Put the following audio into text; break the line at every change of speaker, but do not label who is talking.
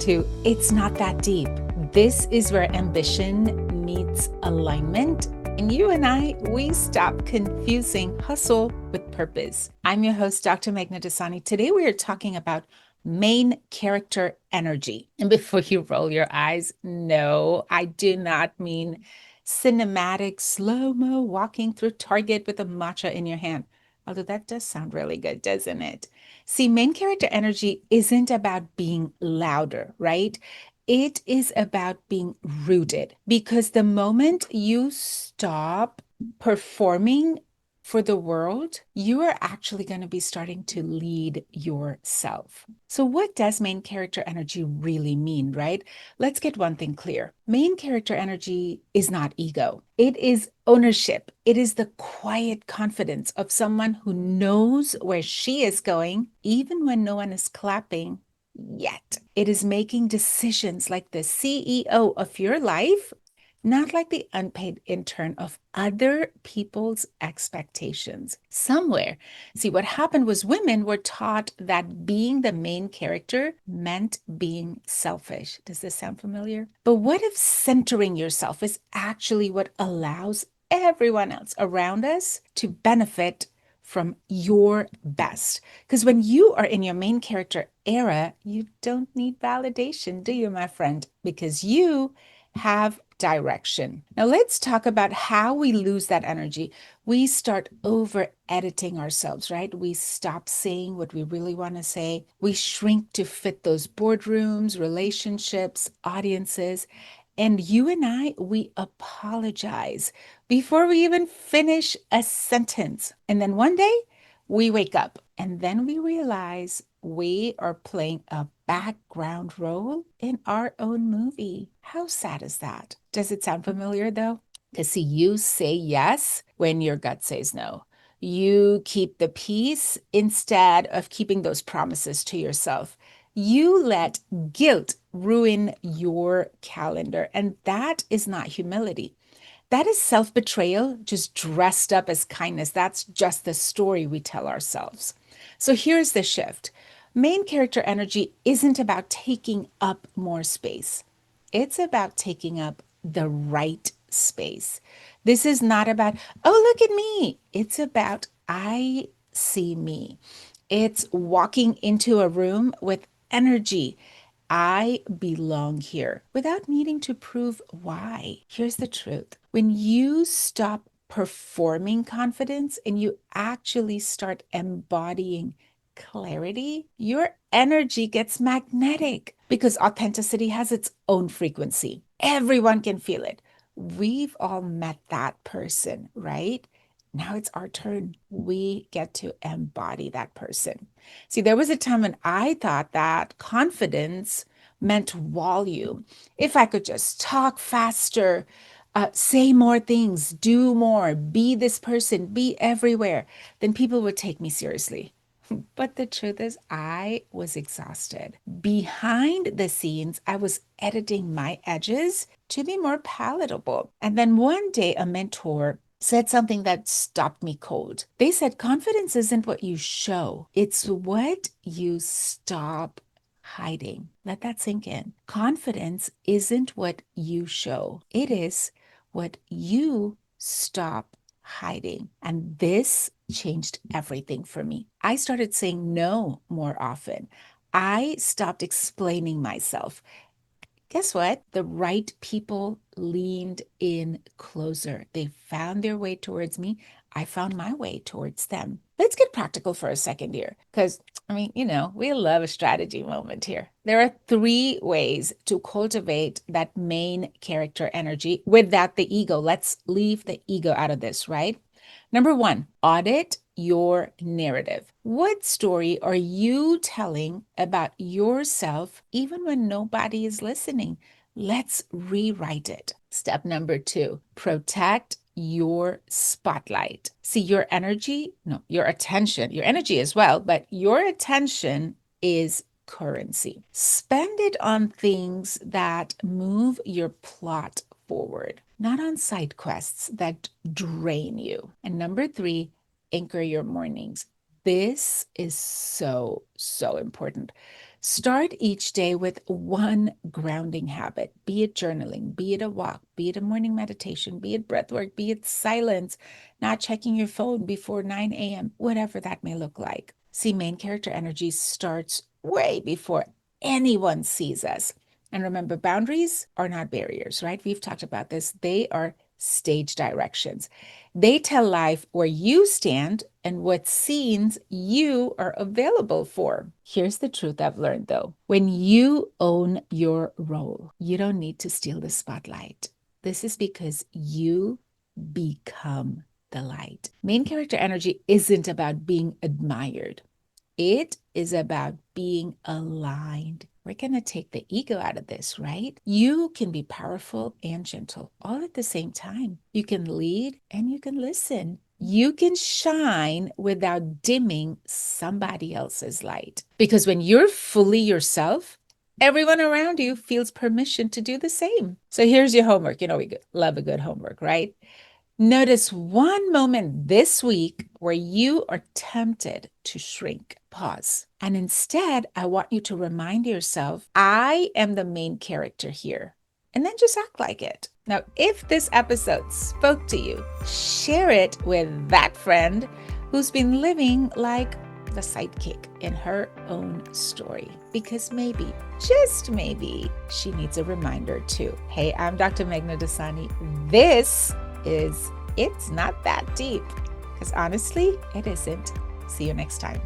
to It's Not That Deep. This is where ambition meets alignment, and you and we stop confusing hustle with purpose. I'm your host, Dr. Meghna Dasani. Today we are talking about main character energy. And before you roll your eyes, no, I do not mean cinematic slow-mo walking through Target with a matcha in your hand. Although that does sound really good, doesn't it? See, main character energy isn't about being louder, right? It is about being rooted because the moment you stop performing for the world, you are actually going to be starting to lead yourself. So, what does main character energy really mean, right? Let's get one thing clear. Main character energy is not ego, it is ownership. It is the quiet confidence of someone who knows where she is going, even when no one is clapping yet. It is making decisions like the CEO of your life, not like the unpaid intern of other people's expectations. Somewhere, see, what happened was women were taught that being the main character meant being selfish. Does this sound familiar? But what if centering yourself is actually what allows everyone else around us to benefit from your best? Because when you are in your main character era, you don't need validation, do you, my friend? Because you have direction. Now, let's talk about how we lose that energy. We start over editing ourselves, right? We stop saying what we really want to say. We shrink to fit those boardrooms, relationships, audiences. And you and we apologize before we even finish a sentence. And then one day we wake up and then we realize we are playing a background role in our own movie. How sad is that? Does it sound familiar though? Because see, you say yes when your gut says no. You keep the peace instead of keeping those promises to yourself. You let guilt ruin your calendar, and that is not humility. That is self betrayal, just dressed up as kindness. That's just the story we tell ourselves. So here's the shift. Main character energy isn't about taking up more space, it's about taking up the right space. This is not about, oh, look at me. It's about, I see me. It's walking into a room with energy. I belong here without needing to prove why. Here's the truth. When you stop performing confidence and you actually start embodying clarity, your energy gets magnetic because authenticity has its own frequency. Everyone can feel it. We've all met that person, right? Now it's our turn. We get to embody that person. See, there was a time when I thought that confidence meant volume. If I could just talk faster, say more things, do more, be this person, be everywhere, then people would take me seriously. But the truth is, I was exhausted. Behind the scenes, I was editing my edges to be more palatable. And then one day, a mentor said something that stopped me cold. They said, confidence isn't what you show, it's what you stop hiding. Let that sink in. Confidence isn't what you show, it is what you stop hiding. And this changed everything for me. I started saying no more often. I stopped explaining myself. Guess what? The right people leaned in closer. They found their way towards me. I found my way towards them. Let's get practical for a second here, because we love a strategy moment here. There are three ways to cultivate that main character energy without the ego. Let's leave the ego out of this, right? Number one, audit your narrative. What story are you telling about yourself even when nobody is listening? Let's rewrite it. Step number two, protect your spotlight. See, your energy, no, your attention, your energy as well, but your attention is currency. Spend it on things that move your plot forward, not on side quests that drain you. And number three, anchor your mornings. This is so, so important. Start each day with one grounding habit, be it journaling, be it a walk, be it a morning meditation, be it breath work, be it silence, not checking your phone before 9 a.m., whatever that may look like. See, main character energy starts way before anyone sees us. And remember, boundaries are not barriers, right? We've talked about this. They are stage directions. They tell life where you stand and what scenes you are available for. Here's the truth I've learned though. When you own your role, you don't need to steal the spotlight. This is because you become the light. Main character energy isn't about being admired. It is about being aligned. We're going to take the ego out of this, right? You can be powerful and gentle all at the same time. You can lead and you can listen. You can shine without dimming somebody else's light. Because when you're fully yourself, everyone around you feels permission to do the same. So here's your homework. You know, we love a good homework, right? Notice one moment this week where you are tempted to shrink. Pause. And instead, I want you to remind yourself, I am the main character here. And then just act like it. Now, if this episode spoke to you, share it with that friend who's been living like the sidekick in her own story. Because maybe, just maybe, she needs a reminder too. Hey, I'm Dr. Meghna Dasani. This is It's Not That Deep. Because honestly, it isn't. See you next time.